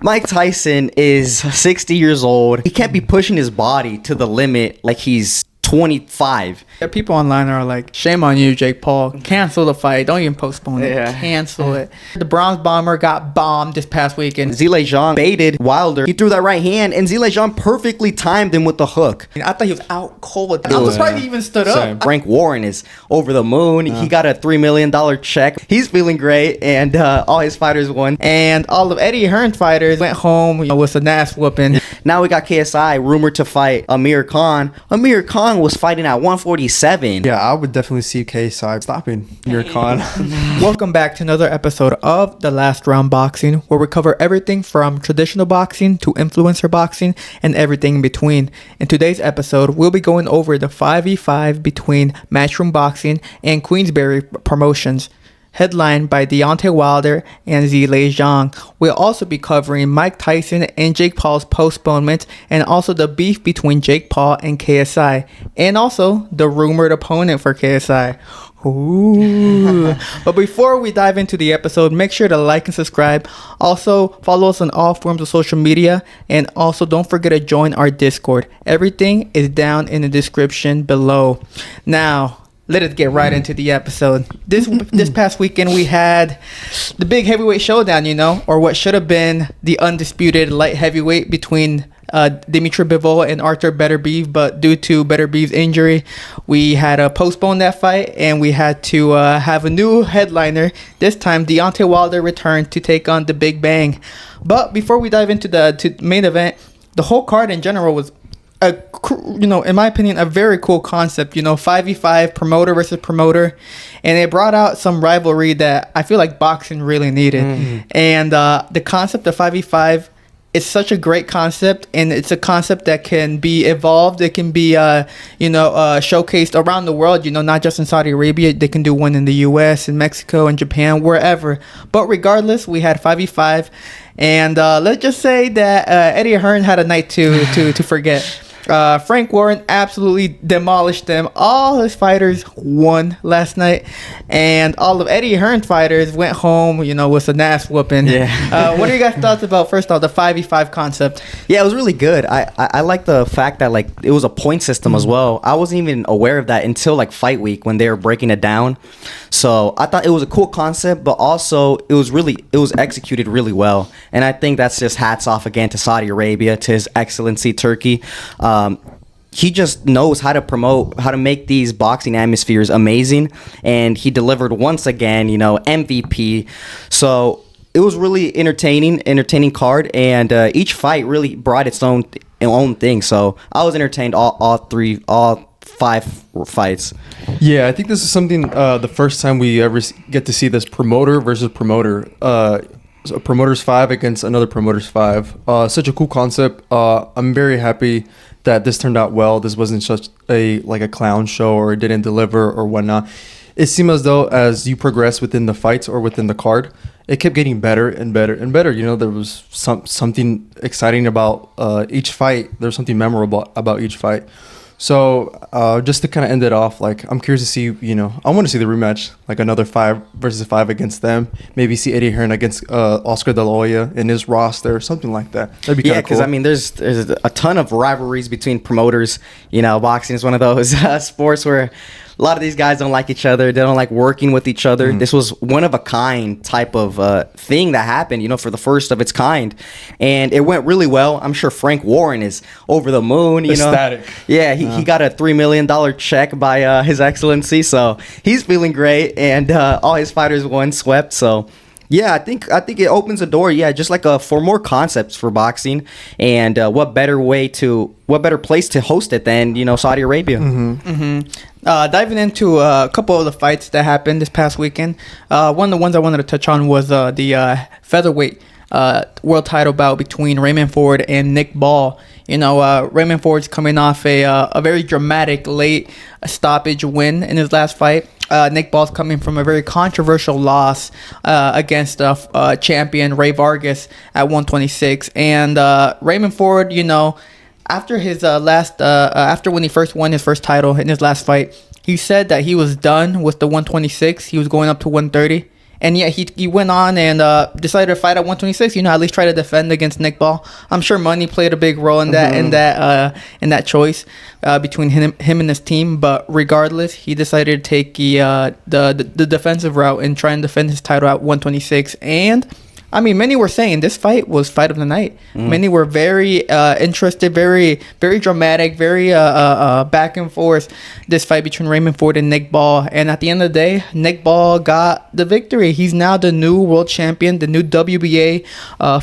Mike Tyson is 60 years old. He can't be pushing his body to the limit like he's 25. Yeah, people online are like, shame on you, Jake Paul. Cancel the fight. Don't even postpone it. Yeah. Cancel it. The bronze bomber got bombed this past weekend. Zhilei Zhang baited Wilder. He threw that right hand, and Zhilei Zhang perfectly timed him with the hook. I thought he was out cold. I'm surprised he even stood up. Frank Warren is over the moon. He got a $3 million check. He's feeling great, and all his fighters won. And all of Eddie Hearn's fighters went home with a ass whooping. Now we got KSI rumored to fight Amir Khan. Amir Khan was fighting at 147. Yeah, I would definitely see KSI stopping Amir Khan. Welcome back to another episode of The Last Round Boxing, where we cover everything from traditional boxing to influencer boxing and everything in between. In today's episode, we'll be going over the 5v5 between Matchroom Boxing and Queensberry Promotions, headlined by Deontay Wilder and Zhilei Zhang. We'll also be covering Mike Tyson and Jake Paul's postponement, and also the beef between Jake Paul and KSI, and also the rumored opponent for KSI. Ooh. But before we dive into the episode, make sure to like and subscribe. Also, follow us on all forms of social media, and also don't forget to join our Discord. Everything is down in the description below. Now, let us get right into the episode. This past weekend, we had the big heavyweight showdown, or what should have been the undisputed light heavyweight between Dimitry Bivol and Arthur Beterbiev, but due to Beterbiev's injury, we had to postpone that fight, and we had to have a new headliner. This time, Deontay Wilder returned to take on the Big Bang. But before we dive into the main event, the whole card in general was in my opinion, a very cool concept, 5v5, promoter versus promoter, and it brought out some rivalry that I feel like boxing really needed. And the concept of 5v5 is such a great concept, and it's a concept that can be evolved. It can be showcased around the world, not just in Saudi Arabia. They can do one in the US, in Mexico, in Japan, wherever. But regardless, we had 5v5, and let's just say that Eddie Hearn had a night to forget. Frank Warren absolutely demolished them. All his fighters won last night, and all of Eddie Hearn's fighters went home, with an ass whooping. Yeah. What are you guys' thoughts about, first off, the 5v5 concept? Yeah, it was really good. I like the fact that it was a point system as well. I wasn't even aware of that until fight week when they were breaking it down. So I thought it was a cool concept, but also it was executed really well. And I think that's just hats off again to Saudi Arabia, to His Excellency Turkey. He just knows how to promote, how to make these boxing atmospheres amazing, and he delivered once again, MVP. So it was really entertaining card, and each fight really brought its own thing. So I was entertained all 5 fights. Yeah, I think this is something the first time we ever get to see this promoter versus promoter. A promoter's 5 against another promoter's 5. Such a cool concept. I'm very happy that this turned out well. This wasn't such a clown show, or it didn't deliver or whatnot. It seemed as though as you progress within the fights or within the card, it kept getting better and better and better. There was something exciting about each fight. There's something memorable about each fight. So just to kind of end it off, I'm curious to see, I want to see the rematch, another 5 versus 5 against them. Maybe see Eddie Hearn against Oscar De La Hoya in his roster, something like that. That'd be kind of cool. Yeah, because there's a ton of rivalries between promoters. Boxing is one of those sports where a lot of these guys don't like each other. They don't like working with each other. This was one of a kind type of thing that happened, for the first of its kind. And it went really well. I'm sure Frank Warren is over the moon. Ecstatic. Yeah, he got a $3 million check by His Excellency. So he's feeling great. And all his fighters won, swept. So yeah, I think it opens a door. Yeah, just for more concepts for boxing, and what better place to host it than Saudi Arabia. Diving into a couple of the fights that happened this past weekend. One of the ones I wanted to touch on was the featherweight world title bout between Raymond Ford and Nick Ball. Raymond Ford's coming off a very dramatic late stoppage win in his last fight. Nick Ball's coming from a very controversial loss against champion Ray Vargas at 126. And Raymond Ford, after his after when he first won his first title in his last fight, he said that he was done with the 126. He was going up to 130. And yeah, he went on and decided to fight at 126. At least try to defend against Nick Ball. I'm sure money played a big role in that in that choice between him and his team. But regardless, he decided to take the defensive route and try and defend his title at 126. And I mean, many were saying this fight was fight of the night. Many were very interested, very, very dramatic, very back and forth. This fight between Raymond Ford and Nick Ball. And at the end of the day, Nick Ball got the victory. He's now the new world champion, the new WBA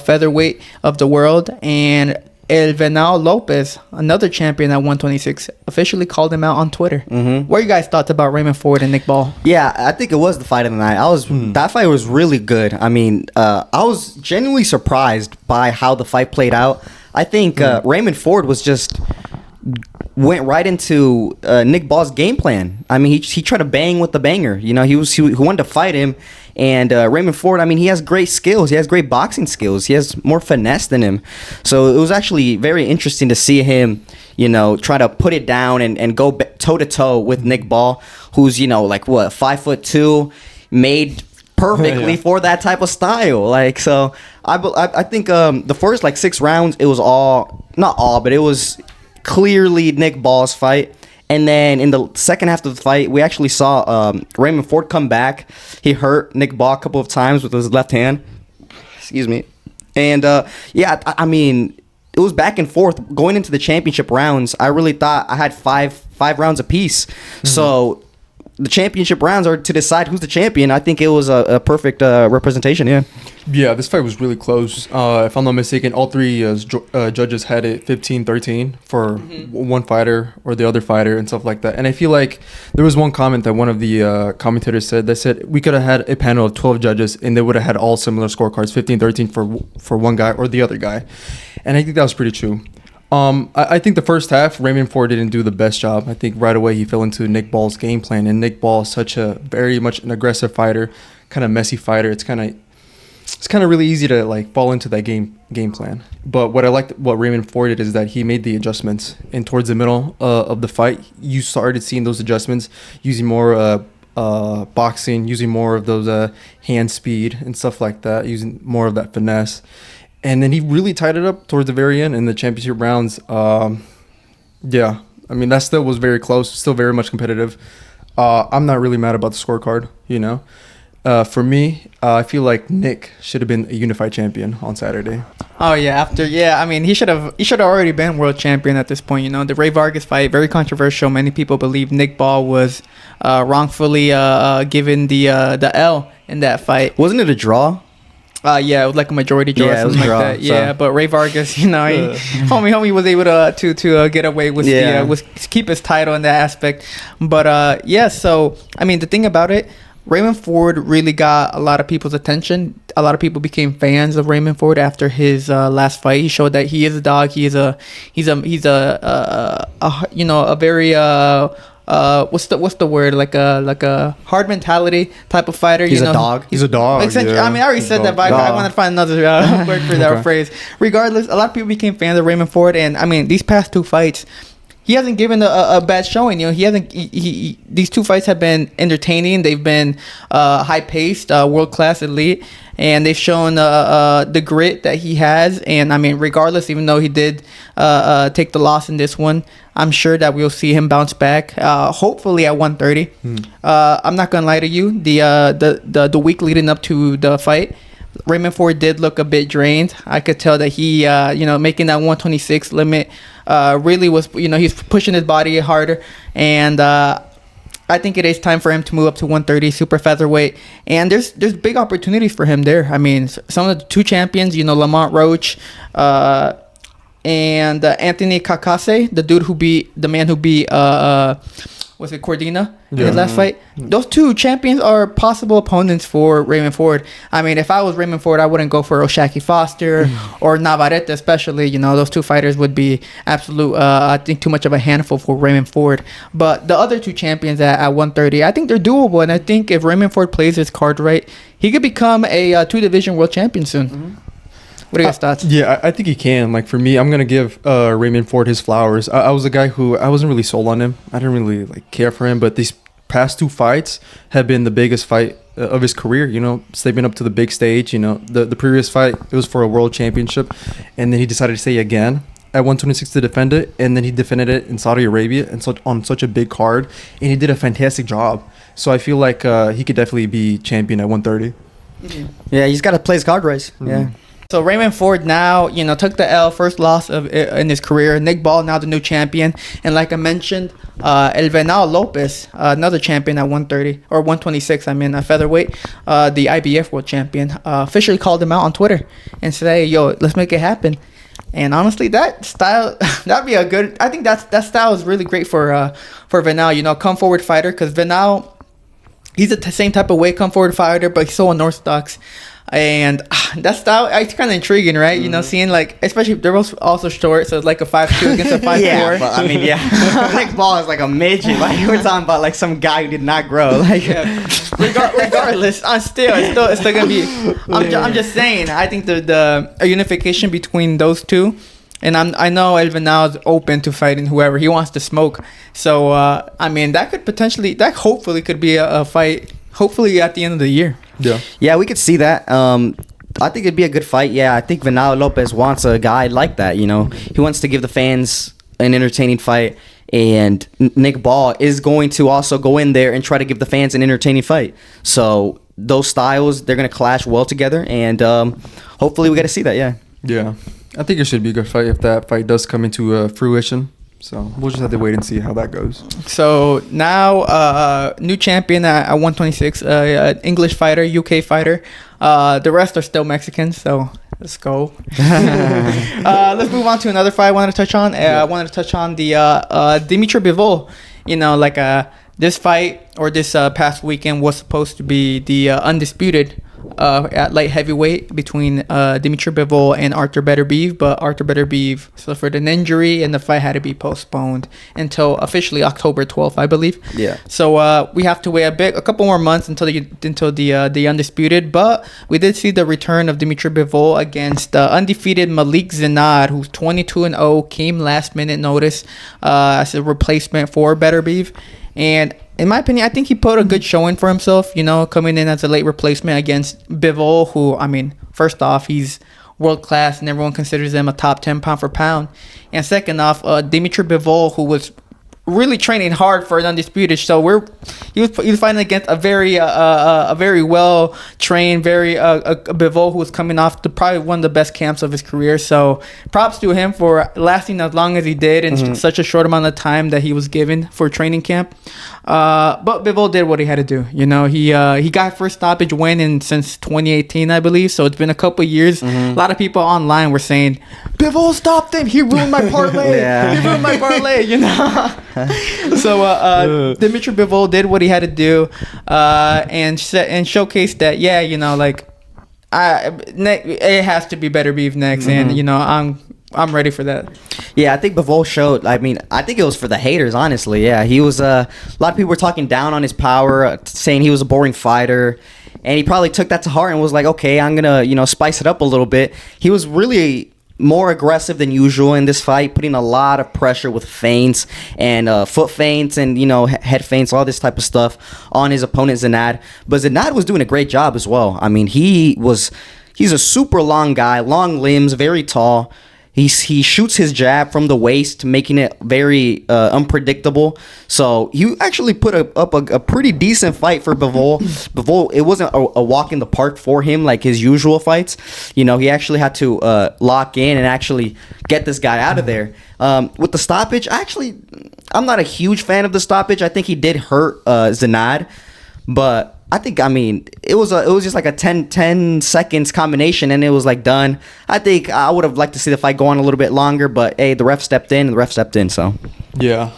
featherweight of the world. And Venado Lopez, another champion at 126, officially called him out on Twitter. What are you guys' thoughts about Raymond Ford and Nick Ball? Yeah, I think it was the fight of the night. That fight was really good. I mean, I was genuinely surprised by how the fight played out. I think Raymond Ford went right into Nick Ball's game plan. I mean, he tried to bang with the banger. He wanted to fight him. And Raymond Ford, I mean, he has great skills. He has great boxing skills. He has more finesse than him. So it was actually very interesting to see him, try to put it down and go toe-to-toe with Nick Ball, who's, 5'2", made perfectly for that type of style. So I think the first, 6 rounds, it was but it was clearly Nick Ball's fight. And then in the second half of the fight, we actually saw Raymond Ford come back. He hurt Nick Ball a couple of times with his left hand. Excuse me. And I mean, it was back and forth going into the championship rounds. I really thought I had five rounds apiece. So the championship rounds are to decide who's the champion. I think it was a perfect representation. Yeah, this fight was really close. If I'm not mistaken, all three judges had it 15-13 for one fighter or the other fighter and stuff like that. And I feel like there was one comment that one of the commentators said. They said we could have had a panel of 12 judges and they would have had all similar scorecards, 15-13 for one guy or the other guy. And I think that was pretty true. I think the first half, Raymond Ford didn't do the best job. I think right away he fell into Nick Ball's game plan. And Nick Ball is such a very much an aggressive fighter, kind of messy fighter. It's kind of really easy to fall into that game plan. But what I liked what Raymond Ford did is that he made the adjustments. And towards the middle of the fight, you started seeing those adjustments, using more boxing, using more of those hand speed and stuff like that, using more of that finesse. And then he really tied it up towards the very end in the championship rounds. Yeah, I mean, that still was very close, still very much competitive. I'm not really mad about the scorecard, For me, I feel like Nick should have been a unified champion on Saturday. Oh yeah, I mean, he should have already been world champion at this point. The Ray Vargas fight, very controversial. Many people believe Nick Ball was wrongfully given the L in that fight. Wasn't it a draw? Yeah, it was like a majority draw or something like that. Yeah, but Ray Vargas, homie was able to get away with keep his title in that aspect. But so I mean, the thing about it, Raymond Ford really got a lot of people's attention. A lot of people became fans of Raymond Ford after his last fight. He showed that he is a dog. He's a very what's the word, like a hard mentality type of fighter. He's a dog. He's a dog. I mean, I already said that, but I wanted to find another word for that phrase. Regardless, a lot of people became fans of Raymond Ford, and I mean, these past 2 fights, he hasn't given a bad showing. These 2 fights have been entertaining. They've been high paced, world class, elite, and they've shown the grit that he has. And I mean, regardless, even though he did take the loss in this one, I'm sure that we'll see him bounce back. Hopefully at 130. I'm not gonna lie to you. The week leading up to the fight, Raymond Ford did look a bit drained. I could tell that he, making that 126 limit, really was, he's pushing his body harder. And I think it is time for him to move up to 130 super featherweight. And there's big opportunities for him there. I mean, some of the 2 champions, Lamont Roach, and Anthony Kakase, the man who beat was it Cordina in his last fight? Those 2 champions are possible opponents for Raymond Ford. I mean, if I was Raymond Ford, I wouldn't go for Oshaki Foster or Navarrete especially. Those 2 fighters would be absolute, I think, too much of a handful for Raymond Ford. But the other 2 champions at 130, I think they're doable. And I think if Raymond Ford plays his card right, he could become a 2-division world champion soon. What are your thoughts? Yeah, I think he can. For me, I'm going to give Raymond Ford his flowers. I was a guy who I wasn't really sold on him. I didn't really care for him, but these past 2 fights have been the biggest fight of his career, you know, stepping up to the big stage. You know, the previous fight, it was for a world championship, and then he decided to stay again at 126 to defend it, and then he defended it in Saudi Arabia and on such a big card, and he did a fantastic job. So I feel like he could definitely be champion at 130. Yeah, he's got to play his card race. Yeah. So Raymond Ford now, took the L, first loss in his career. Nick Ball now the new champion, and like I mentioned, El Venado Lopez, another champion at 130 or 126. A featherweight, the IBF world champion, officially called him out on Twitter and said, "Hey, yo, let's make it happen." And honestly, that style, that'd be a good. I think that style is really great for Venado. Come forward fighter, because Venado, he's the same type of weight come forward fighter, but he's so unorthodox. And that style, it's kind of intriguing, right? Seeing especially they're both also short, so it's like a 5'2" against a 5'4". Yeah, but Nick Ball is like a midget. Like we're talking about like some guy who did not grow. Like regardless, it's still gonna be. I'm just saying. I think the unification between those two, and I know El Venado is open to fighting whoever he wants to smoke. So that hopefully could be a fight. Hopefully at the end of the year. Yeah, we could see that. I think it'd be a good fight. Yeah, I think Venado Lopez wants a guy like that. He wants to give the fans an entertaining fight, and Nick Ball is going to also go in there and try to give the fans an entertaining fight. So those styles, they're going to clash well together, and hopefully we get to see that. Yeah, I think it should be a good fight if that fight does come into fruition. So we'll just have to wait and see how that goes. So now, new champion at 126, English fighter, UK fighter. The rest are still Mexicans, so let's go. Let's move on to another fight I wanted to touch on. I wanted to touch on the Dimitry Bivol. This fight or this past weekend was supposed to be the undisputed at light heavyweight between Dimitry Bivol and Artur Beterbiev, but Artur Beterbiev suffered an injury and the fight had to be postponed until officially October 12th, I believe. Yeah. So we have to wait a couple more months until the undisputed, but we did see the return of Dimitry Bivol against undefeated Malik Zinad, who's 22-0, came last minute notice as a replacement for Beterbiev. And in my opinion, I think he put a good showing for himself, coming in as a late replacement against Bivol, who, first off, he's world class and everyone considers him a top 10 pound for pound. And second off, Dimitry Bivol, who was really training hard for an undisputed. So he was fighting against a very well trained, Bivol who was coming off probably one of the best camps of his career. So props to him for lasting as long as he did in such a short amount of time that he was given for training camp. But Bivol did what he had to do. He got first stoppage win since 2018, I believe. So it's been a couple of years. A lot of people online were saying, Bivol stopped him. He ruined my parlay. He ruined my parlay. So Dimitry Bivol did what he had to do, and showcased that it has to be Beterbiev next, and I'm ready for that. Yeah, I think Bivol showed. I think it was for the haters, honestly. Yeah, he was. A lot of people were talking down on his power, saying he was a boring fighter, and he probably took that to heart and was like, okay, I'm gonna spice it up a little bit. He was really more aggressive than usual in this fight, putting a lot of pressure with feints and foot feints and head feints, all this type of stuff on his opponent Zinad. But Zinad was doing a great job as well. He's a super long guy, long limbs, very tall. He shoots his jab from the waist, making it very unpredictable. So he actually put up a pretty decent fight for Bivol. Bivol, it wasn't a walk in the park for him like his usual fights. He actually had to lock in and actually get this guy out of there. With the stoppage, I'm not a huge fan of the stoppage. I think he did hurt Zinad, but I think, it was just like a 10 seconds combination and it was like done. I think I would have liked to see the fight go on a little bit longer, but hey, the ref stepped in, so. Yeah.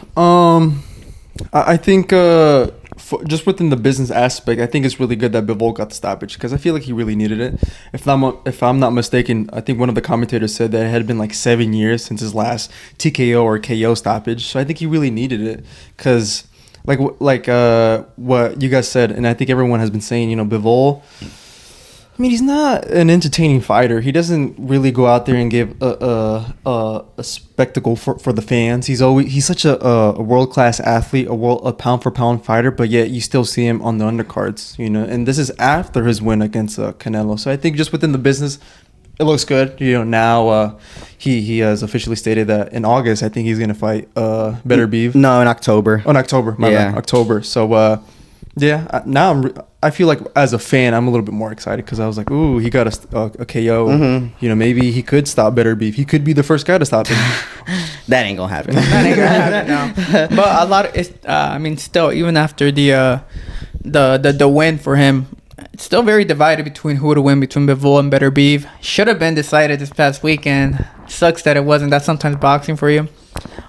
I think just within the business aspect, I think it's really good that Bivol got the stoppage because I feel like he really needed it. If I'm not mistaken, I think one of the commentators said that it had been like 7 years since his last TKO or KO stoppage. So I think he really needed it because like what you guys said, and I think everyone has been saying, Bivol, I mean, he's not an entertaining fighter. He doesn't really go out there and give a spectacle for the fans. He's such a world-class athlete, a pound-for-pound fighter, but yet you still see him on the undercards, you know. And this is after his win against Canelo. So I think just within the business, it looks good. You know, now he has officially stated that in August, I think he's going to fight Beterbiev. No, in October. Oh, in October. My bad. October. So, now I feel like as a fan, I'm a little bit more excited because I was like, ooh, he got a KO. Mm-hmm. You know, maybe he could stop Beterbiev. He could be the first guy to stop him. That ain't gonna happen. That ain't gonna happen now. But a lot of it's, I mean, still, even after the win for him, it's still very divided between who to win between Bivol and Beterbiev. Should have been decided this past weekend. Sucks that it wasn't. That's sometimes boxing for you.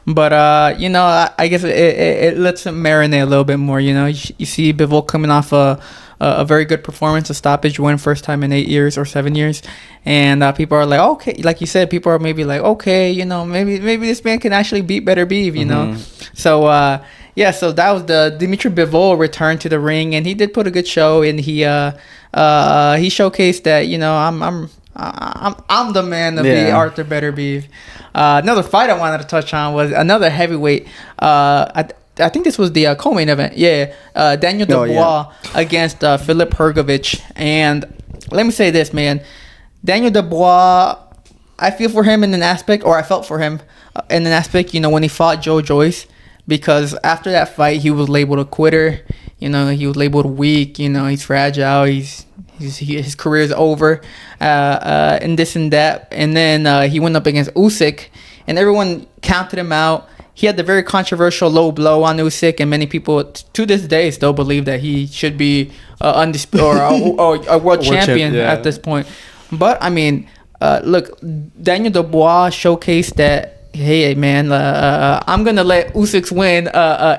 But, you know, I guess it lets him marinate a little bit more. You know, you see Bivol coming off a very good performance, a stoppage win, first time in 8 years or 7 years. And people are like, okay, like you said, people are maybe like, okay, you know, maybe this man can actually beat Beterbiev, you know. So, so that was the Dimitry Bivol return to the ring, and he did put a good show, and he showcased that, you know, I'm the man to beat Arthur Beterbiev. Another fight I wanted to touch on was another heavyweight. I think this was the co-main event. Daniel Dubois against Filip Hrgovic. And let me say this, man. Daniel Dubois, I feel for him in an aspect, or I felt for him in an aspect, you know, when he fought Joe Joyce. Because after that fight, he was labeled a quitter. You know, he was labeled weak. You know, he's fragile. His career is over, and this and that. And then he went up against Usyk, and everyone counted him out. He had the very controversial low blow on Usyk, and many people to this day still believe that he should be undisputed or a world champion at this point. But I mean, look, Daniel Dubois showcased that. Hey man, I'm gonna let Usyk win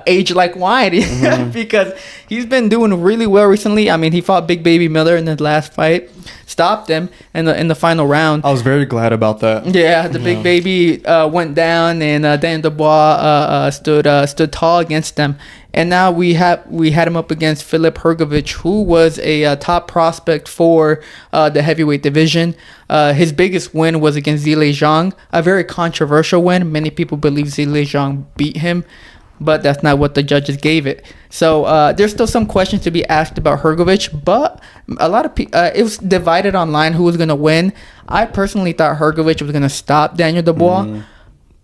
age like wine because he's been doing really well recently. I mean, he fought Big Baby Miller in the last fight, stopped him in the final round. I was very glad about that. Yeah, the Big Baby went down, and Daniel Dubois stood tall against them. And now we had him up against Filip Hrgovic, who was a top prospect for the heavyweight division. His biggest win was against Zhilei Zhang, a very controversial win. Many people believe Zhilei Zhang beat him, but that's not what the judges gave it. So there's still some questions to be asked about Hrgovic, but a lot of people, it was divided online who was going to win. I personally thought Hrgovic was going to stop Daniel Dubois.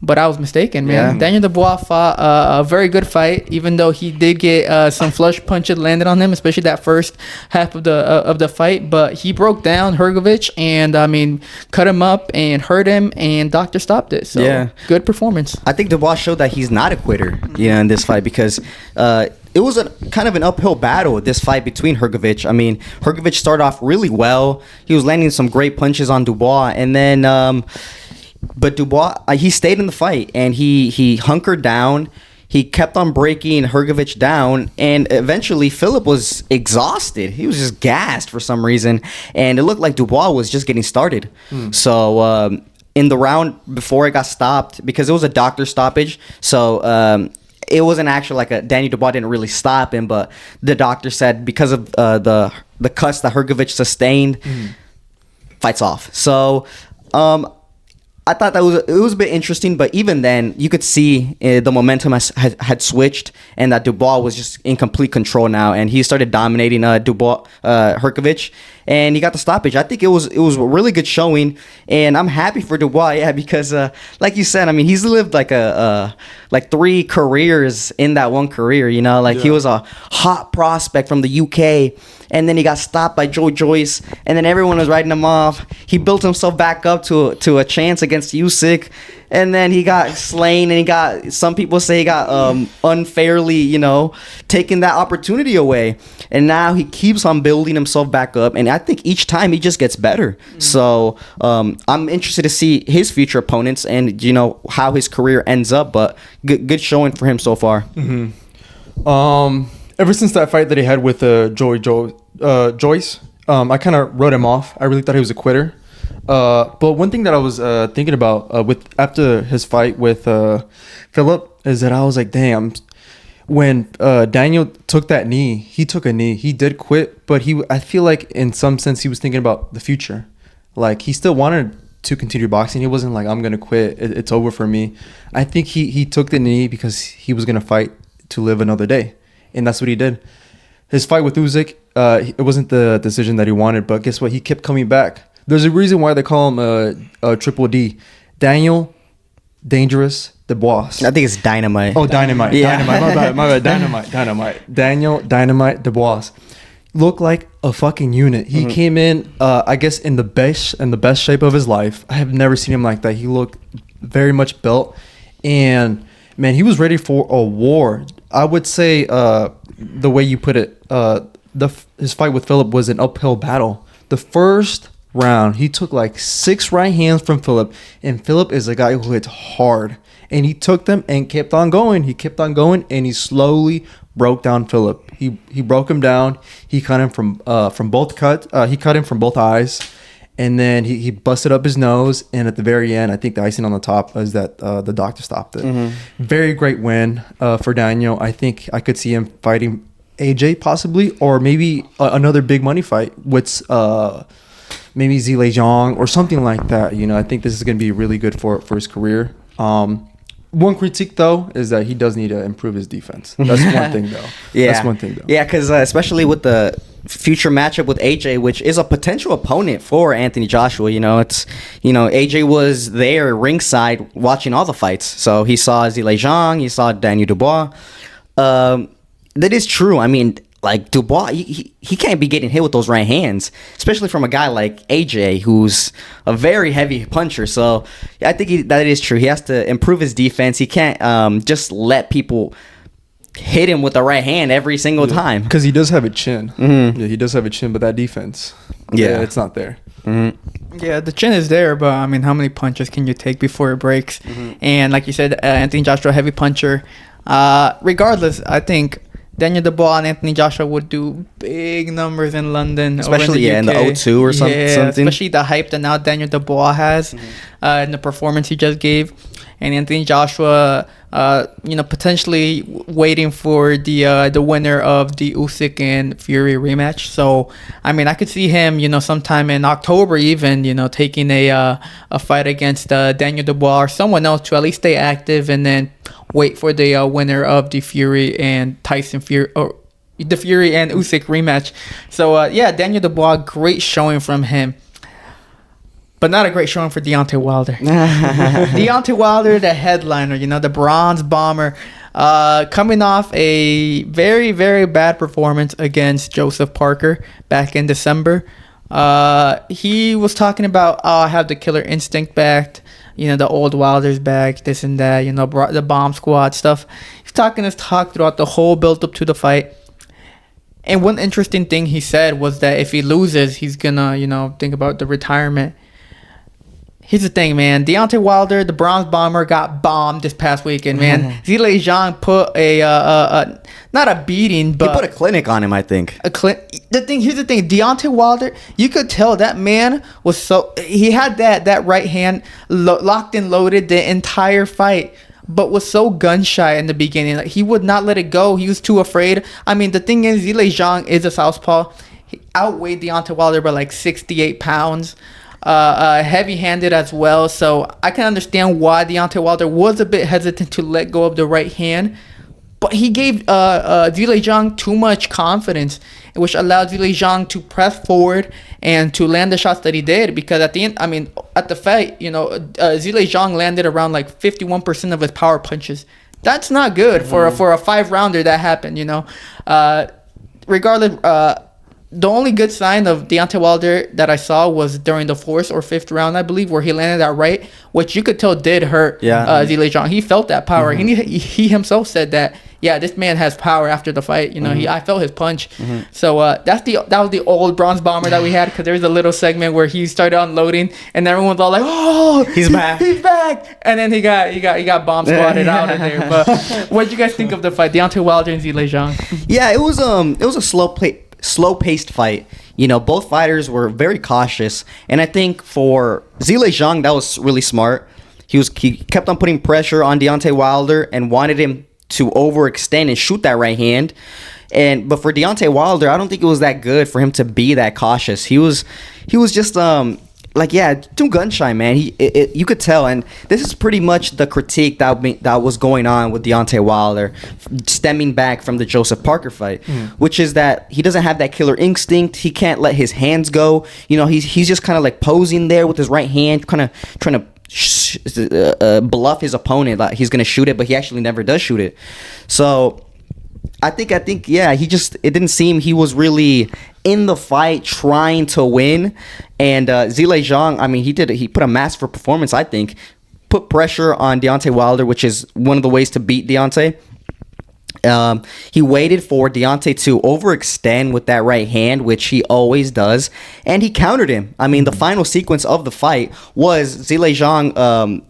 But I was mistaken, man. Yeah. Daniel Dubois fought a very good fight, even though he did get some flush punches landed on him, especially that first half of the fight. But he broke down Hrgovic and, I mean, cut him up and hurt him, and Doctor stopped it. So, good performance. I think Dubois showed that he's not a quitter, in this fight because it was a kind of an uphill battle, this fight between Hrgovic. I mean, Hrgovic started off really well. He was landing some great punches on Dubois, and then... But Dubois, he stayed in the fight, and he hunkered down. He kept on breaking Hrgovic down, and eventually Filip was exhausted. He was just gassed for some reason, and it looked like Dubois was just getting started. So in the round before it got stopped, because it was a doctor stoppage, so it wasn't actually like Daniel Dubois didn't really stop him, but the doctor said because of the cuts that Hrgovic sustained, fights off. So I thought that it was a bit interesting, but even then, you could see the momentum had switched, and that Dubois was just in complete control now, and he started dominating Hrgovic, and he got the stoppage. I think it was a really good showing, and I'm happy for Dubois, because like you said, I mean, he's lived like like 3 careers in that one career, he was a hot prospect from the UK. And then he got stopped by Joe Joyce, and then everyone was writing him off. He built himself back up to a chance against Usyk, and then he got slain, and some people say he got unfairly, taking that opportunity away. And now he keeps on building himself back up, and I think each time he just gets better. So I'm interested to see his future opponents and how his career ends up. But good showing for him so far. Ever since that fight that he had with Joyce, I kind of wrote him off. I really thought he was a quitter. But one thing that I was thinking about after his fight with Filip is that I was like, damn, when Daniel took that knee, he took a knee. He did quit, but I feel like in some sense he was thinking about the future. Like he still wanted to continue boxing. He wasn't like, I'm gonna quit. It's over for me. I think he took the knee because he was gonna fight to live another day, and that's what he did. His fight with Usyk, it wasn't the decision that he wanted, but guess what? He kept coming back. There's a reason why they call him Triple D. Daniel, Dangerous, Dubois. I think it's Dynamite. Oh, Dynamite. Yeah. Dynamite. My bad. Dynamite. Daniel, Dynamite, Dubois. Looked like a fucking unit. He came in, I guess, in the best shape of his life. I have never seen him like that. He looked very much built, and man, he was ready for a war. I would say, the way you put it, his fight with Filip was an uphill battle. The first round, he took like 6 right hands from Filip, and Filip is a guy who hits hard, and he took them and kept on going. He kept on going, and he slowly broke down Filip. He broke him down. He cut him from both cuts. He cut him from both eyes, and then he busted up his nose. And at the very end, I think the icing on the top is that the doctor stopped it. Very great win for Daniel. I think I could see him fighting AJ possibly, or maybe another big money fight with maybe Zhilei Zhang or something like that. You know, I think this is going to be really good for his career. One critique though is that he does need to improve his defense. That's one thing though. That's one thing though. Yeah, because especially with the future matchup with AJ, which is a potential opponent for Anthony Joshua. AJ was there ringside watching all the fights, so he saw Zhilei Zhang, he saw Daniel Dubois. That is true. I mean, like Dubois, he can't be getting hit with those right hands, especially from a guy like AJ, who's a very heavy puncher. So I think that is true. He has to improve his defense. He can't just let people hit him with the right hand every single time. Because he does have a chin. Yeah, he does have a chin, but that defense, it's not there. Yeah, the chin is there, but I mean, how many punches can you take before it breaks? And like you said, Anthony Joshua, heavy puncher. Regardless, I think Daniel Dubois and Anthony Joshua would do big numbers in London, especially in the O2 or something. Especially the hype that now Daniel Dubois has, and the performance he just gave, and Anthony Joshua, potentially waiting for the winner of the Usyk and Fury rematch. So I mean, I could see him, sometime in October even, taking a fight against Daniel Dubois or someone else to at least stay active, and then wait for the winner of the Fury and Tyson Fury, or the Fury and Usyk rematch. So Daniel Dubois, great showing from him, but not a great showing for Deontay Wilder. Deontay Wilder, the headliner, the bronze bomber, coming off a very, very bad performance against Joseph Parker back in December. He was talking about, I have the killer instinct back. The old Wilder's back, this and that, the bomb squad stuff. He's talking his talk throughout the whole build up to the fight. And one interesting thing he said was that if he loses, he's gonna, think about the retirement. Here's the thing, man. Deontay Wilder, the bronze bomber, got bombed this past weekend, man. Zhilei Zhang put not a beating, but he put a clinic on him, I think. Here's the thing. Deontay Wilder, you could tell that man was he had that right hand locked and loaded the entire fight, but was so gun shy in the beginning. Like, he would not let it go. He was too afraid. I mean, the thing is, Zhilei Zhang is a southpaw. He outweighed Deontay Wilder by like 68 pounds. Heavy-handed as well, so I can understand why Deontay Wilder was a bit hesitant to let go of the right hand, but he gave Zhilei Zhang too much confidence, which allowed Zhilei Zhang to press forward and to land the shots that he did, because at the end, I mean, at the fight, Zhilei Zhang landed around like 51% of his power punches. That's not good for a 5-rounder that happened, Regardless, the only good sign of Deontay Wilder that I saw was during the 4th or 5th round, I believe, where he landed that right, which you could tell did hurt Zhilei Zhang. He felt that power. He himself said that, this man has power after the fight. I felt his punch. So that was the old bronze bomber that we had, because there was a little segment where he started unloading and everyone's all like, "Oh, he's back, he's back!" And then he got bomb squatted out of there. But what did you guys think of the fight, Deontay Wilder and Zhilei Zhang? Yeah, it was a slow-paced fight. Both fighters were very cautious, and I think for Zhilei Zhang, that was really smart. He kept on putting pressure on Deontay Wilder and wanted him to overextend and shoot that right hand. But for Deontay Wilder, I don't think it was that good for him to be that cautious. He was just too gun shy, man. You could tell, and this is pretty much the critique that was going on with Deontay Wilder, stemming back from the Joseph Parker fight, which is that he doesn't have that killer instinct. He can't let his hands go. You know, he's just kind of like posing there with his right hand, kind of trying to bluff his opponent like he's gonna shoot it, but he actually never does shoot it. So I think yeah, it didn't seem he was really in the fight trying to win. And Zhilei Zhang, I mean, he put a masterful performance, I think. Put pressure on Deontay Wilder, which is one of the ways to beat Deontay. He waited for Deontay to overextend with that right hand, which he always does, and he countered him. I mean, the final sequence of the fight was Zhilei Zhang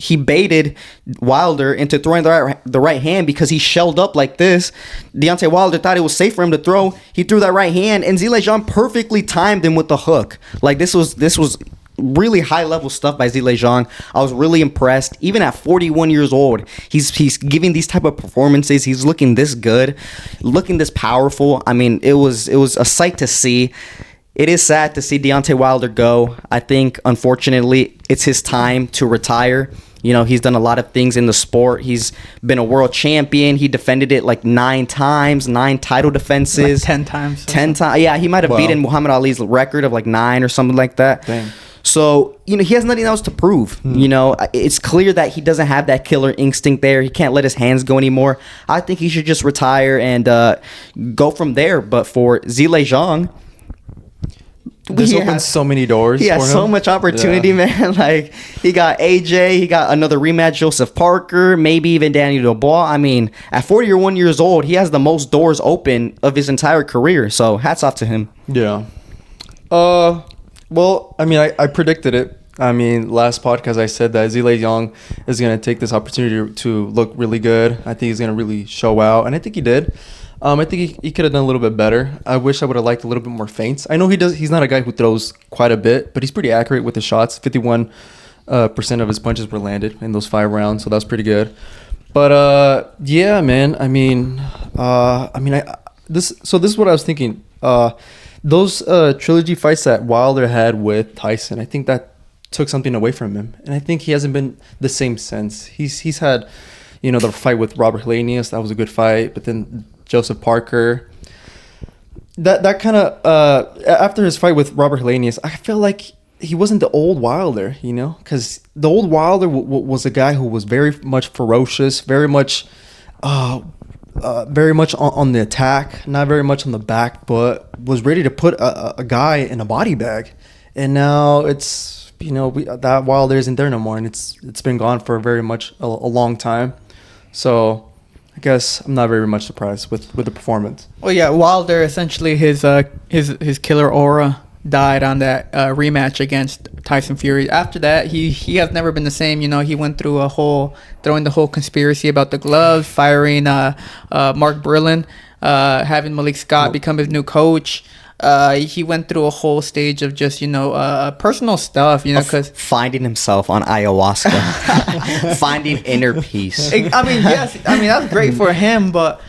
he baited Wilder into throwing the right hand because he shelled up like this. Deontay Wilder thought it was safe for him to throw. He threw that right hand, and Zhilei Zhang perfectly timed him with the hook. Like, this was really high-level stuff by Zhilei Zhang. I was really impressed. Even at 41 years old, he's giving these type of performances. He's looking this good, looking this powerful. I mean, it was a sight to see. It is sad to see Deontay Wilder go. I think, unfortunately, it's his time to retire. You know, he's done a lot of things in the sport. He's been a world champion. He defended it like 9 times, 9 title defenses. Like 10 times. 10 times. Yeah, he might have beaten Muhammad Ali's record of like 9 or something like that. Dang. So, you know, he has nothing else to prove. You know, it's clear that he doesn't have that killer instinct there. He can't let his hands go anymore. I think he should just retire and go from there. But for Zhilei Zhang, this opens so many doors. He has so much opportunity, man. Like, he got AJ, he got another rematch, Joseph Parker, maybe even Daniel Dubois. I mean, at 41 years old, he has the most doors open of his entire career. So, hats off to him. Yeah. Well, I mean, I predicted it. I mean, last podcast I said that Zhilei Zhang is going to take this opportunity to look really good. I think he's going to really show out, and I think he did. I think he could have done a little bit better. I wish I would have liked a little bit more feints. I know he does. He's not a guy who throws quite a bit, but he's pretty accurate with his shots. 51% of his punches were landed in those 5 rounds, so that's pretty good. But yeah, man. This is what I was thinking. Those trilogy fights that Wilder had with Tyson, I think that took something away from him, and I think he hasn't been the same since. He's had, you know, the fight with Robert Helenius. That was a good fight, but then Joseph Parker. That kind of after his fight with Robert Helenius, I feel like he wasn't the old Wilder, you know, because the old Wilder was a guy who was very much ferocious, very much on the attack, not very much on the back, but was ready to put a guy in a body bag. And now it's, you know, that Wilder isn't there no more, and it's been gone for very much a long time. So I guess I'm not very much surprised with the performance. Well, yeah, Wilder, essentially his killer aura died on that rematch against Tyson Fury. After that, he has never been the same. You know, he went through throwing the whole conspiracy about the gloves, firing Mark Brillin, having Malik Scott become his new coach. He went through a whole stage of just, you know, personal stuff, you know, because finding himself on ayahuasca, finding inner peace. I mean, yes, I mean, that's great for him, but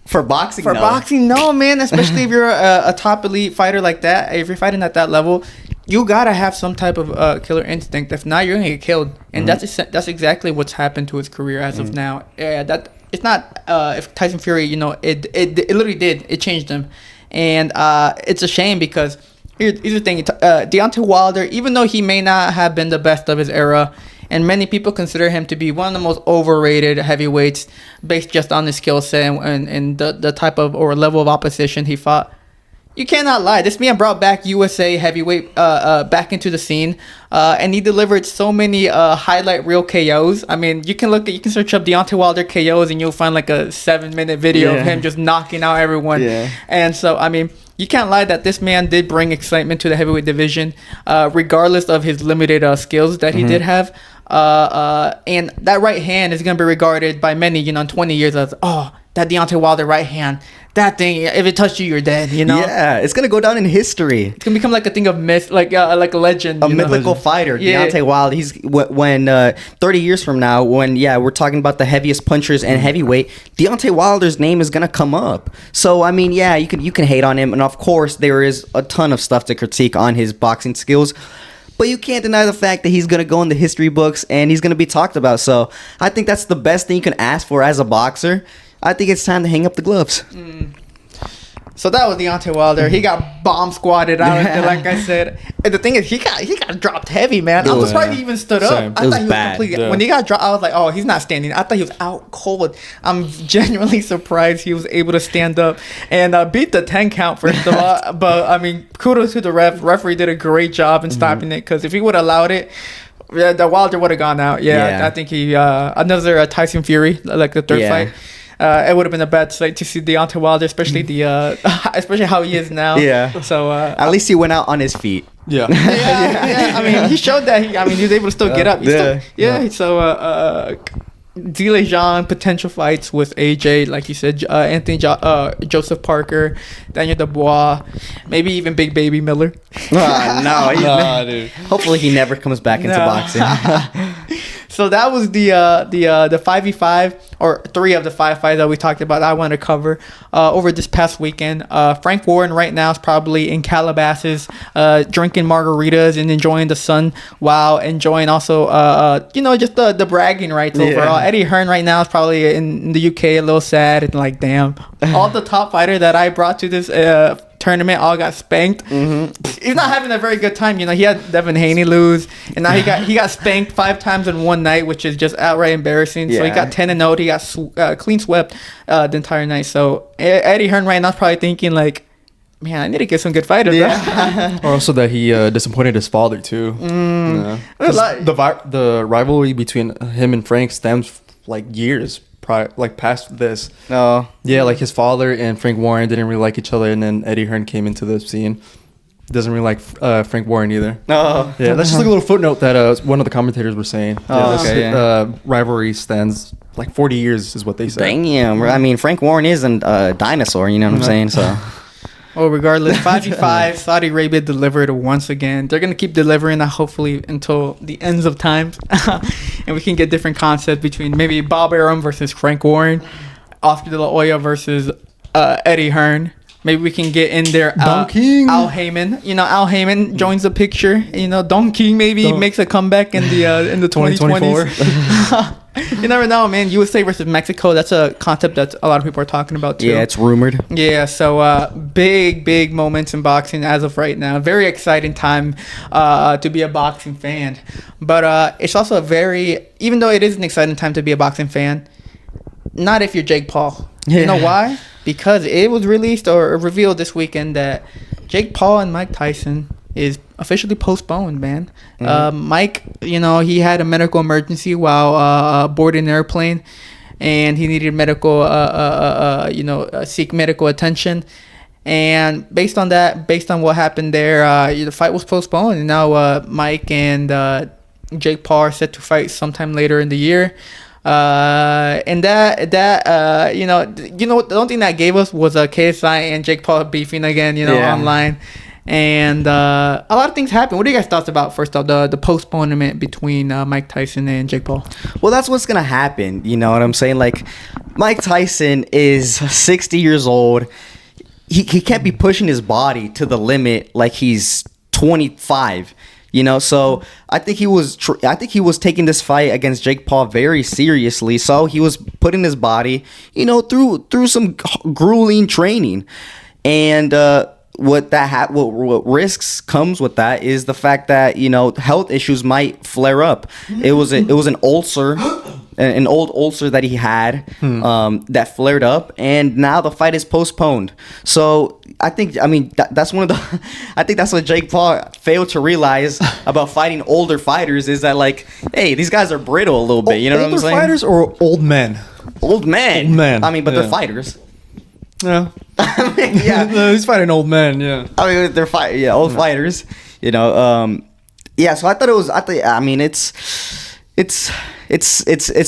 for boxing, no, man. Especially if you're a top elite fighter like that, if you're fighting at that level, you gotta have some type of killer instinct. If not, you're gonna get killed, and that's exactly what's happened to his career as of now. Yeah, that it's not. If Tyson Fury, you know, it literally did. It changed him. And it's a shame because here's the thing. Deontay Wilder, even though he may not have been the best of his era, and many people consider him to be one of the most overrated heavyweights based just on his skill set and the type of or level of opposition he fought, you cannot lie. This man brought back USA heavyweight back into the scene, and he delivered so many highlight reel KOs. I mean, you can search up Deontay Wilder KOs, and you'll find like a 7-minute video of him just knocking out everyone. Yeah. And so, I mean, you can't lie that this man did bring excitement to the heavyweight division, regardless of his limited skills that he did have. And that right hand is going to be regarded by many, you know, in 20 years as, oh, that Deontay Wilder right hand, that thing, if it touched you, you're dead. You know. Yeah, it's gonna go down in history. It's gonna become like a thing of myth, like a legend. A mythical fighter, Yeah. Deontay Wilder. He's when 30 years from now, when we're talking about the heaviest punchers and heavyweight, Deontay Wilder's name is gonna come up. So I mean, yeah, you can hate on him, and of course there is a ton of stuff to critique on his boxing skills. But you can't deny the fact that he's going to go in the history books and he's going to be talked about. So I think that's the best thing you can ask for as a boxer. I think it's time to hang up the gloves. So that was Deontay Wilder. He got bomb squatted out there, like I said. And the thing is, he got dropped heavy, man. I'm surprised he even stood Same. up. I It was thought he was bad. completely. Yeah. When he got dropped, I was like, oh, he's not standing. I thought he was out cold. I'm genuinely surprised he was able to stand up and beat the 10 count, first of all. But, I mean, kudos to the ref. Referee did a great job in stopping it, because if he would have allowed it, yeah, the Wilder would have gone out. Yeah. I think he, another Tyson Fury, like the third fight. It would have been a bad sight to see Deontay Wilder, especially especially how he is now. Yeah. So At least he went out on his feet. Yeah. yeah. I mean, he showed that. He was able to still get up. So Zhilei Zhang, potential fights with AJ, like you said, Anthony Joseph Parker, Daniel Dubois, maybe even Big Baby Miller. No, Nah, dude. hopefully he never comes back into No. boxing. So that was the 5v5, or 3 of the 5 fights that we talked about that I want to cover over this past weekend. Frank Warren right now is probably in Calabasas drinking margaritas and enjoying the sun while enjoying also just the bragging rights overall. Eddie Hearn right now is probably in the UK a little sad and like, damn, all the top fighter that I brought to this tournament all got spanked. He's not having a very good time. He had Devin Haney lose, and now he got spanked 5 times in one night, which is just outright embarrassing. So he got 10-0. He got clean swept the entire night. So Eddie Hearn right now is probably thinking like, man, I need to get some good fighters. Or also that he disappointed his father too. Yeah. 'Cause the rivalry between him and Frank stems like years past this. No. Yeah, like his father and Frank Warren didn't really like each other, and then Eddie Hearn came into the scene. Doesn't really like Frank Warren either. No. Yeah, that's just like a little footnote that one of the commentators were saying. Rivalry stands like 40 years is what they said. Damn. I mean, Frank Warren isn't a dinosaur, you know what I'm saying? So. Well, regardless, 5v5, Saudi Arabia delivered once again. They're going to keep delivering that hopefully until the ends of times. And we can get different concepts between maybe Bob Arum versus Frank Warren, Oscar De La Hoya versus Eddie Hearn. Maybe we can get in there Don King. Al Heyman. Al Heyman joins the picture. Don King maybe makes a comeback in the 2020s. You never know, man. USA versus Mexico. That's a concept that a lot of people are talking about too. Yeah, it's rumored. Yeah, so big moments in boxing as of right now. Very exciting time to be a boxing fan. But it's also even though it is an exciting time to be a boxing fan, not if you're Jake Paul. Yeah. You know why? Because it was released or revealed this weekend that Jake Paul and Mike Tyson is officially postponed, man. Mike, he had a medical emergency while boarding an airplane, and he needed seek medical attention. And based on what happened there, the fight was postponed, and now Mike and Jake Paul are set to fight sometime later in the year. And the only thing that gave us was KSI and Jake Paul beefing again, online. And a lot of things happened. What are you guys' thoughts about, first off, the postponement between Mike Tyson and Jake Paul? Well, that's what's going to happen. You know what I'm saying? Like, Mike Tyson is 60 years old. He can't be pushing his body to the limit like he's 25. So I think he was taking this fight against Jake Paul very seriously. So he was putting his body, through some grueling training, and what risks comes with that is the fact that health issues might flare up. It was an ulcer, an old ulcer that he had that flared up, and now the fight is postponed. So I think that's one of the I think that's what Jake Paul failed to realize about fighting older fighters is that, like, hey, these guys are brittle a little bit. You know what I'm saying? Older fighters or old men? Old men. Old men. I mean, but they're fighters. Yeah. Yeah. No, he's fighting old men. Yeah. I mean, they're old fighters. So I thought it was. it's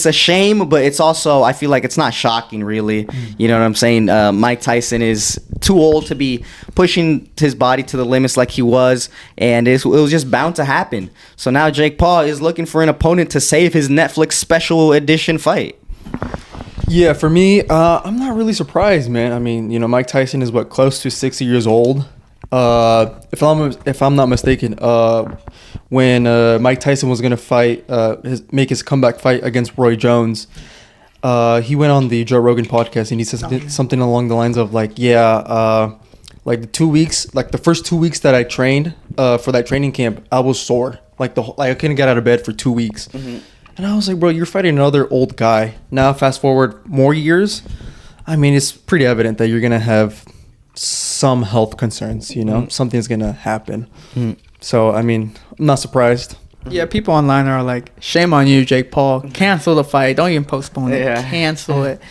a shame, but it's also, I feel like it's not shocking, really. You know what I'm saying? Mike Tyson is too old to be pushing his body to the limits like he was, and it was just bound to happen. So now Jake Paul is looking for an opponent to save his Netflix special edition fight. Yeah, for me, I'm not really surprised, man. I mean, you know, Mike Tyson is close to 60 years old. If I'm not mistaken, when Mike Tyson was gonna fight, make his comeback fight against Roy Jones, he went on the Joe Rogan podcast and he said something along the lines of like, like the first 2 weeks that I trained for that training camp, I was sore. Like I couldn't get out of bed for 2 weeks. Mm-hmm. And I was like, bro, you're fighting another old guy. Now, fast forward more years, I mean, it's pretty evident that you're going to have some health concerns, you know? Something's going to happen. So, I mean, I'm not surprised. Yeah, people online are like, shame on you, Jake Paul. Cancel the fight. Don't even postpone it. Cancel it.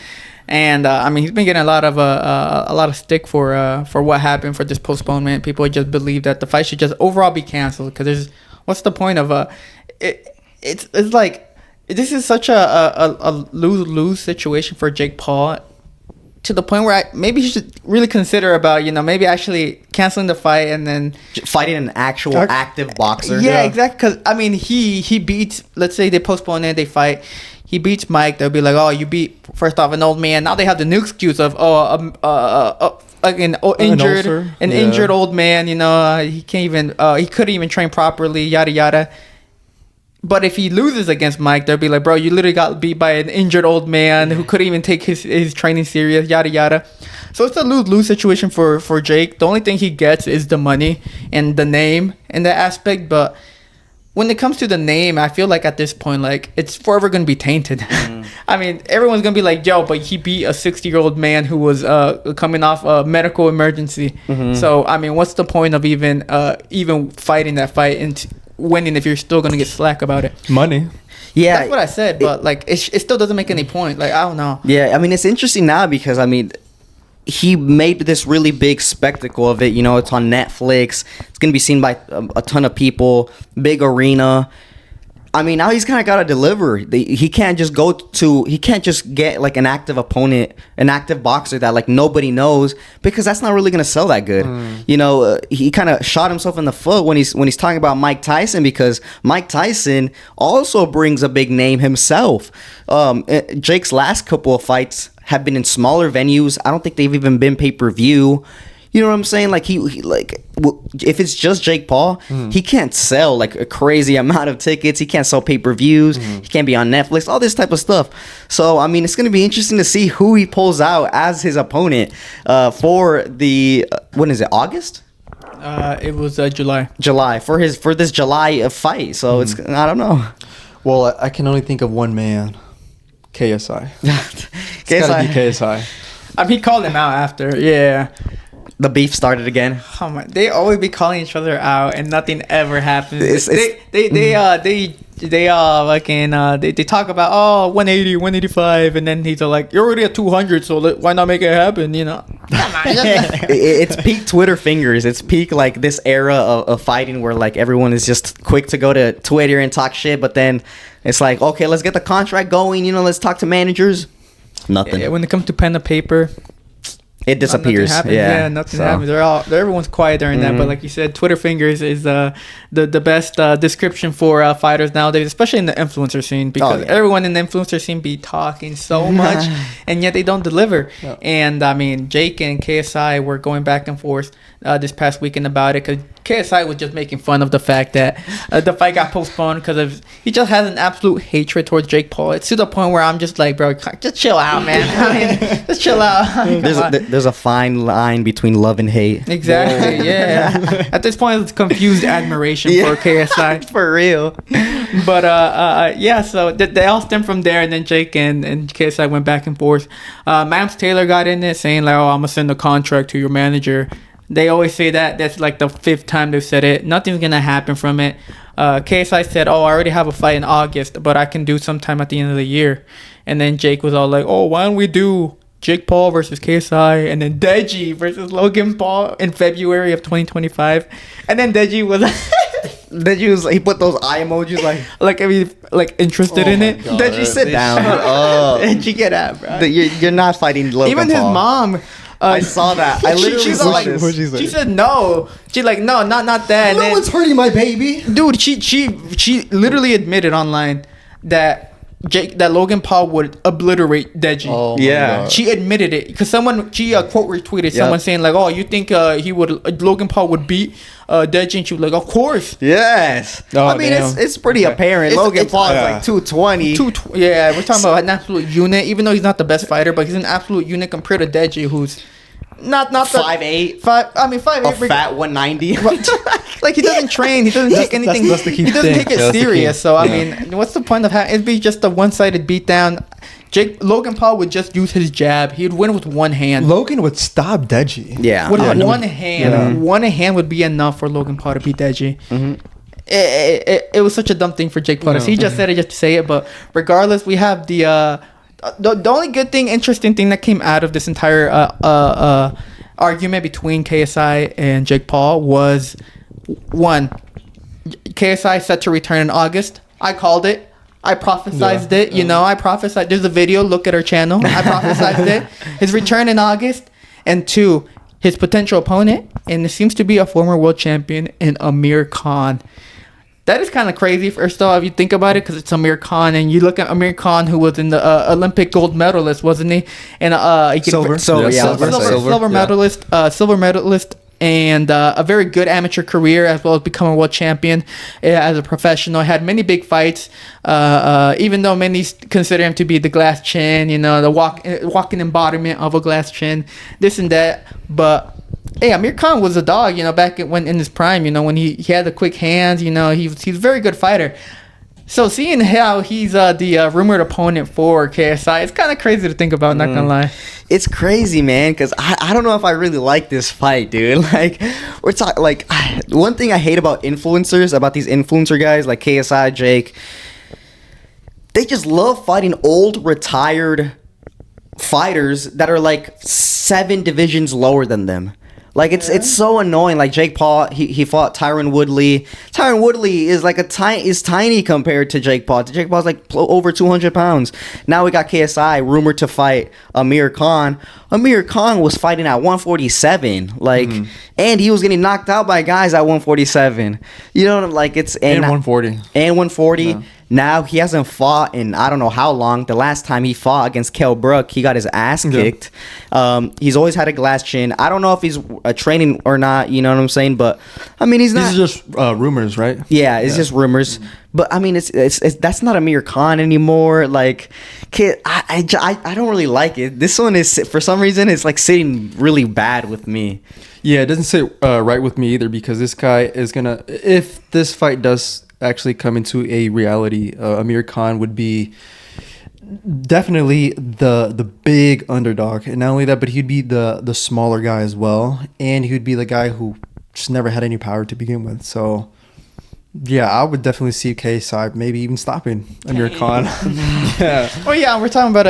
And, I mean, he's been getting a lot of stick for what happened for this postponement. People just believe that the fight should just overall be canceled because what's the point of it's like, this is such a lose-lose situation for Jake Paul to the point where maybe he should really consider about, you know, maybe actually canceling the fight and then fighting an actual active boxer. Yeah, exactly. Because, I mean, he beats, let's say they postpone it, they fight. He beats Mike. They'll be like, oh, you beat, first off, an old man. Now they have the new excuse of, like an injured old man, you know, he can't even, he couldn't even train properly, yada, yada. But if he loses against Mike, they'll be like, bro, you literally got beat by an injured old man who couldn't even take his training serious, yada, yada. So it's a lose-lose situation for Jake. The only thing he gets is the money and the name in that aspect. But when it comes to the name, I feel like at this point, like, it's forever going to be tainted. I mean, everyone's going to be like, yo, but he beat a 60-year-old man who was coming off a medical emergency. So, I mean, what's the point of even fighting that fight and winning if you're still going to get slack about it? Money. Yeah. That's what I said, but, like, it still doesn't make any point. Like, I don't know. Yeah, I mean, it's interesting now because, I mean, he made this really big spectacle of it. You know, it's on Netflix. It's going to be seen by a ton of people. Big arena. I mean, now he's kind of got to deliver. He can't just he can't just get like an active opponent, an active boxer that like nobody knows, because that's not really going to sell that good. You know, he kind of shot himself in the foot when he's talking about Mike Tyson, because Mike Tyson also brings a big name himself. Jake's last couple of fights have been in smaller venues. I don't think they've even been pay-per-view. You know what I'm saying? Like he if it's just Jake Paul, he can't sell like a crazy amount of tickets. He can't sell pay-per-views. He can't be on Netflix. All this type of stuff. So I mean, it's gonna be interesting to see who he pulls out as his opponent for the when is it, August? It was July. July for this July fight. So it's, I don't know. Well, I can only think of one man, KSI. It's gotta be KSI. I mean, he called him out after. Yeah. The beef started again. Oh my! They always be calling each other out, and nothing ever happens. They talk about 180, 185, and then he's like, you're already at 200, so why not make it happen? You know. It's peak Twitter fingers. It's peak like this era of fighting where like everyone is just quick to go to Twitter and talk shit, but then it's like, okay, let's get the contract going. You know, let's talk to managers. Nothing. Yeah, when it comes to pen and paper, it disappears. Nothing happens. Everyone's quiet during that. But like you said, Twitter fingers is the best description for fighters nowadays, especially in the influencer scene, because everyone in the influencer scene be talking so much, and yet they don't deliver. Yeah. And I mean, Jake and KSI were going back and forth this past weekend about it, because KSI was just making fun of the fact that the fight got postponed because he just has an absolute hatred towards Jake Paul. It's to the point where I'm just like, bro, just chill out, man. I mean, just chill out. There's a fine line between love and hate. Exactly, yeah. At this point, it's confused admiration for KSI. For real. But, yeah, so they all stem from there, and then Jake and KSI went back and forth. Mams Taylor got in it saying, like, oh, I'm going to send the contract to your manager. They always say that. That's like the 5th time they've said it. Nothing's going to happen from it. KSI said, oh, I already have a fight in August, but I can do sometime at the end of the year. And then Jake was all like, oh, why don't we do Jake Paul versus KSI, and then Deji versus Logan Paul in February of 2025. And then Deji was He put those eye emojis like. Like, I mean, like interested in it. God. Deji, sit down. Did you get out, bro? You're not fighting Logan Even his Paul. mom. I saw that. I literally she's saw like, this. she said no. She's like, no, not that. And No then, one's hurting my baby. dude, she literally admitted online that Logan Paul would obliterate Deji. Oh, Yeah. my God. She admitted it because she quote retweeted someone saying like, "Oh, you think Logan Paul would beat Deji?" And she was like, "Of course." Yes. Oh, I mean, damn. it's pretty apparent. Logan Paul is like 220. Yeah, we're talking about an absolute unit. Even though he's not the best fighter, but he's an absolute unit compared to Deji, who's not the 5'8". 5'8". A fat 190. Like he doesn't train. He doesn't take anything. that's the key He doesn't thing. take it Yeah, that's the key. serious. So I mean, what's the point of having? It'd be just a one-sided beatdown. Logan Paul would just use his jab. He'd win with one hand. Logan would stop Deji. Yeah. With 100%. one hand, one hand would be enough for Logan Paul to beat Deji. Mm-hmm. It was such a dumb thing for Jake Paul. He just said it just to say it. But regardless, we have the only good thing, interesting thing that came out of this entire argument between KSI and Jake Paul was one. KSI set to return in August. I called it. I prophesized it. You know, I prophesized. There's a video. Look at our channel. I prophesized it. His return in August. And two, his potential opponent. And it seems to be a former world champion in Amir Khan. That is kind of crazy, first of all, if you think about it, because it's Amir Khan. And you look at Amir Khan, who was in the Olympic gold medalist, wasn't he? And Silver medalist. And a very good amateur career, as well as becoming a world champion as a professional. Had many big fights, even though many consider him to be the glass chin, you know, the walking embodiment of a glass chin, this and that. But hey, Amir Khan was a dog, you know, back when in his prime, you know, when he had the quick hands, you know, he's a very good fighter. So seeing how he's the rumored opponent for KSI, it's kind of crazy to think about, not gonna lie. It's crazy, man, because I don't know if I really like this fight, dude. Like, we're talking, like, one thing I hate about influencers, about these influencer guys like KSI, Jake, they just love fighting old, retired fighters that are like 7 divisions lower than them. Like, it's so annoying. Like, Jake Paul, he fought Tyron Woodley. Tyron Woodley is like is tiny compared to Jake Paul. Jake Paul's like over 200 pounds. Now we got KSI rumored to fight Amir Khan. Amir Khan was fighting at 147. Like, and he was getting knocked out by guys at 147. You know, like, it's... And 140. And 140. Yeah. Now, he hasn't fought in I don't know how long. The last time he fought against Kell Brook, he got his ass kicked. He's always had a glass chin. I don't know if he's training or not, you know what I'm saying? But, I mean, he's not... These are just rumors, right? Yeah, it's just rumors. But, I mean, it's that's not Amir Khan anymore. Like, kid, I don't really like it. This one is, for some reason, it's, like, sitting really bad with me. Yeah, it doesn't sit right with me either, because this guy is going to... If this fight does actually come into a reality, Amir Khan would be definitely the big underdog. And not only that, but he'd be the smaller guy as well. And he would be the guy who just never had any power to begin with. So... yeah, I would definitely see KSI maybe even stopping Amir Khan. Yeah. Oh yeah, we're talking about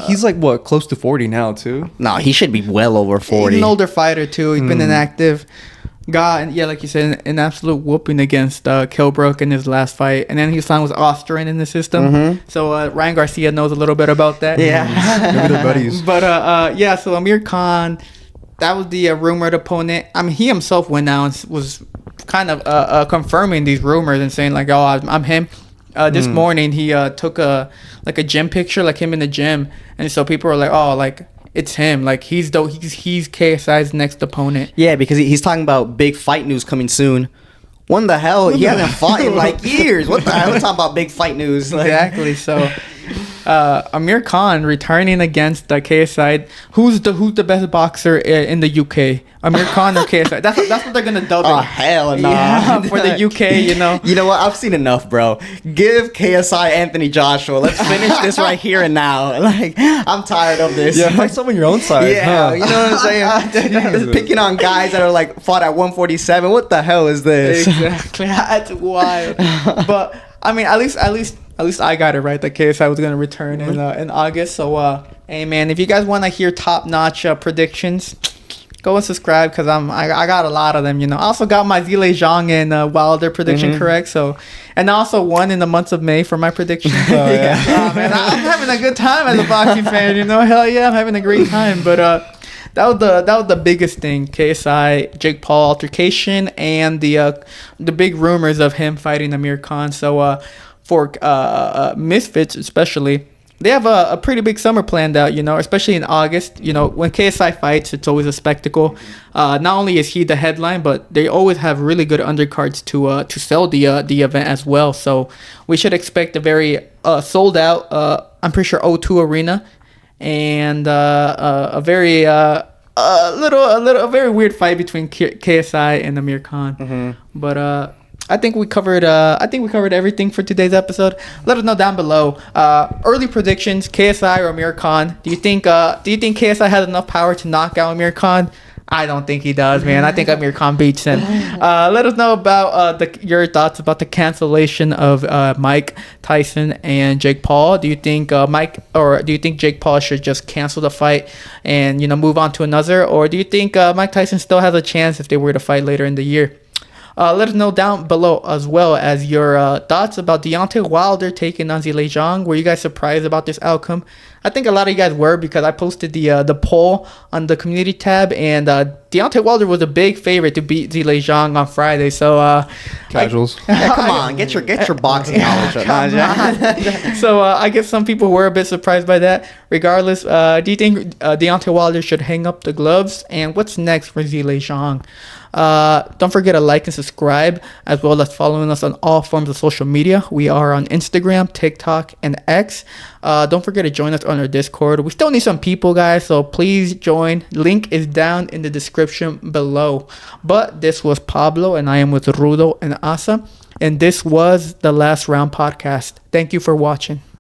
He's like, what, close to 40 now, too? No, he should be well over 40. He's an older fighter too. He's been inactive. Got, yeah, like you said, an absolute whooping against Kell Brook in his last fight, and then he signed with Austrian in the system. So Ryan Garcia knows a little bit about that. Yeah. Maybe they're buddies. But yeah, so Amir Khan, that was the rumored opponent. I mean, he himself went out and was kind of confirming these rumors and saying like, "Oh, I'm him." This morning he took a gym picture, like him in the gym, and so people were like, "Oh, like it's him. Like he's KSI's next opponent." Yeah, because he's talking about big fight news coming soon. When the hell? He hasn't fought in like years. What the hell? We're talking about big fight news. Like, Exactly. So Amir Khan returning against KSI. Who's the best boxer in the UK? Amir Khan or KSI? That's what they're gonna dub it. Oh hell no! Yeah, for the UK, you know. You know what? I've seen enough, bro. Give KSI Anthony Joshua. Let's finish this right here and now. Like, I'm tired of this. Yeah, fight someone your own side. Yeah, huh? you know what I'm saying? Picking on guys that are like fought at 147. What the hell is this? Exactly. That's wild. But I mean, at least I got it right that KSI was gonna return in August. So hey man, if you guys want to hear top notch predictions, Go and subscribe because I got a lot of them. I also got my Zhilei Zhang and Wilder prediction correct. So, and I also won in the month of May for my prediction. So, man, I'm having a good time as a boxing fan. Hell yeah, I'm having a great time. But that was the biggest thing. KSI Jake Paul altercation and the big rumors of him fighting Amir Khan. So for Misfits especially, they have a pretty big summer planned out, especially in August. When KSI fights, it's always a spectacle. Not only is he the headline, but they always have really good undercards to sell the event as well. So we should expect a very sold out, I'm pretty sure O2 Arena, and a very a very weird fight between KSI and Amir Khan. But I think we covered everything for today's episode. Let us know down below. Early predictions: KSI or Amir Khan. Do you think KSI has enough power to knock out Amir Khan? I don't think he does, man. I think Amir Khan beats him. Let us know about your thoughts about the cancellation of Mike Tyson and Jake Paul. Do you think Jake Paul should just cancel the fight and move on to another, or do you think Mike Tyson still has a chance if they were to fight later in the year? Let us know down below as well as your thoughts about Deontay Wilder taking on Zhilei Zhang. Were you guys surprised about this outcome? I think a lot of you guys were because I posted the poll on the community tab, and Deontay Wilder was a big favorite to beat Zhilei Zhang on Friday. So casuals. Come on, get your boxing knowledge up. So I guess some people were a bit surprised by that. Regardless, do you think Deontay Wilder should hang up the gloves? And what's next for Zhilei Zhang? Don't forget to like and subscribe, as well as following us on all forms of social media. We are on Instagram, TikTok, and X. Don't forget to join us on our Discord. We still need some people, guys, so please join. Link is down in the description below. But this was Pablo, and I am with Rudo and Asa, and this was the Last Round Podcast. Thank you for watching.